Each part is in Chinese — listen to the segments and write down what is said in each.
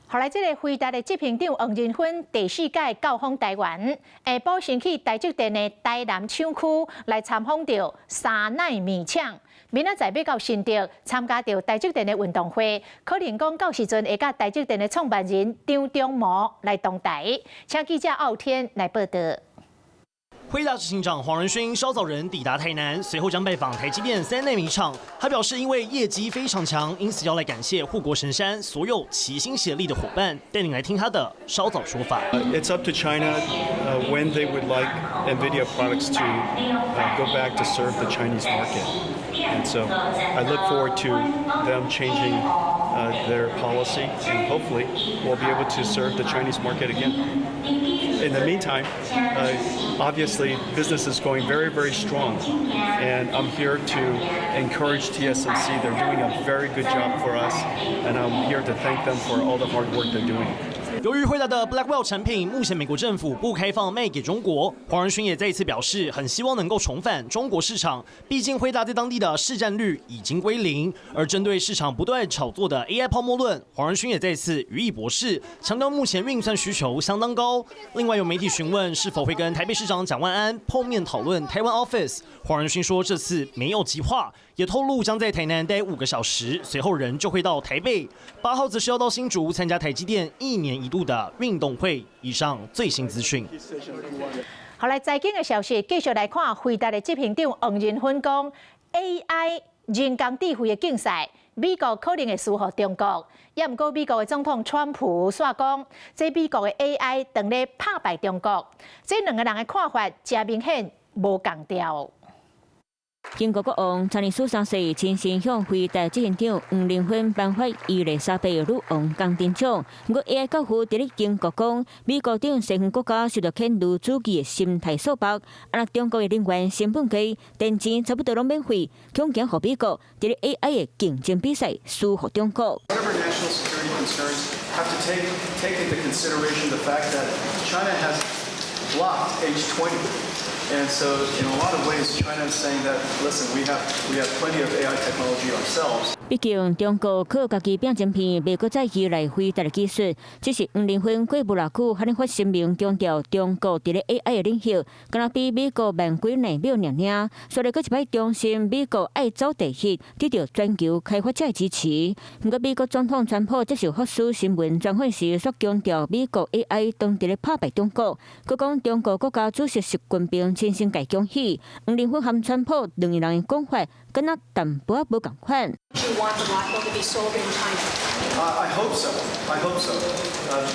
后来，这个回答的执行长黄仁勋第4届到访台湾，下晡先去台积电的台南厂区来参访到3奈米厂。明仔载要到新竹参加到台积电的运动会，可能讲到时阵会甲台积电的创办人张忠谋来同台，请记者傲天来报道。 辉达执行长黄仁勋稍早人抵达台南，随后将拜访台积电3奈米厂。他表示，因为业绩非常强，因此要来感谢护国神山所有齐心协力的伙伴。带领来听他的稍早说法。It's up to China when they would like NVIDIA products to go back to serve the Chinese market, and so I look forward to them changing their policy, and hopefully we'll be able to serve the Chinese market again. In the meantime, obviously business is going very, very strong, and I'm here to encourage TSMC. They're doing a very good job for us, and I'm here to thank them for all the hard work they're doing. 由于辉达的 Blackwell 产品目前美国政府不开放卖给中国，黄仁勋也再一次表示，很希望能够重返中国市场。毕竟辉达在当地的市占率已经归零。而针对市场不断炒作的 AI 泡沫论，黄仁勋也再次予以驳斥，强调目前运算需求相当高。另外有媒体询问是否会跟台北市长蒋万安碰面讨论台湾 Office， 黄仁勋说这次没有计划，也透露将在台南待5个小时，随后人就会到台北。8号则是要到新竹参加台积电1年1度的运动会。以上最新资讯。后来财经的消息，继续来看辉达的执行长黄仁勋讲 ，AI 人工智慧的竞赛，美国可能会输给中国。也毋过美国的总统川普说讲，这美国的 AI 等咧打败中国。这2个人的看法，真明显无共调。 英国国王查理斯3世亲身向辉达执行长黄仁勋颁发伊丽莎白女王奖金奖。不过 AI 教父伫咧英国讲，美国等西方国家受到牵女主义的心态束缚，那中国的人员成本低，电钱差不多拢免费，恐惊互美国伫咧 AI 的竞争比赛输互中国。 Whatever national security concerns have to take into consideration the fact that China has blocked H20. And so, in a lot of ways, China is saying that, listen, we have plenty of AI technology ourselves. 毕竟中国靠家己变晶片，美国再依赖辉达的技术。只是黄仁勋过无偌久，还能发声明强调中国伫咧 AI 的领域，敢若比美国慢几年秒尔尔。所以，佫一摆中心美国爱走第一，得到全球开发者的支持。不过，美国总统川普接受福斯新闻专访时，却强调美国 AI 当伫咧打败中国。佮讲中国国家主席习近平亲身介恭喜。黄仁勋和川普2个人的讲法，敢若淡薄仔无共款。 I hope so. I hope so.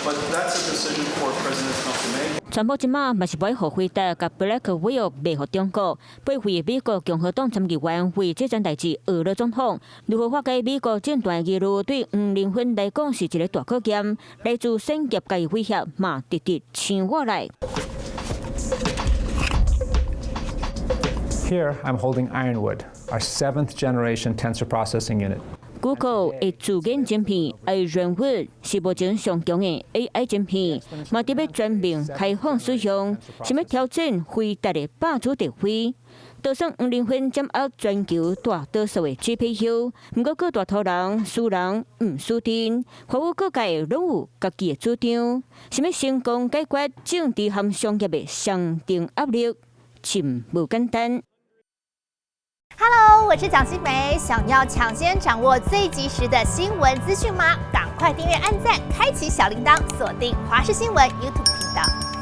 But that's a decision for President Trump to make. 川普即马嘛是不爱互辉达甲 Blackwell 卖互中国，背负美国共和党参议员为这件代志恶了总统。如何化解美国这段议论，对黄仁勋来讲是一个大考验。来自产业界的威胁嘛，直直请我来。 Here, I'm holding Ironwood, our 7th generation tensor processing unit. Google 的自研晶片 Ironwood 是目前上强的 AI 晶片，嘛伫要全面开放使用，想要挑战辉达的霸主地位。就算黄仁勋掌握全球大多数的 GPU， 不过各大头人、私人唔输阵，华为各界拢有家己的主张，想要成功解决政治和商业的上定压力，真不简单。 Hello， 我是蒋欣梅。想要抢先掌握最及时的新闻资讯吗？赶快订阅、按赞、开启小铃铛，锁定华视新闻 YouTube 频道。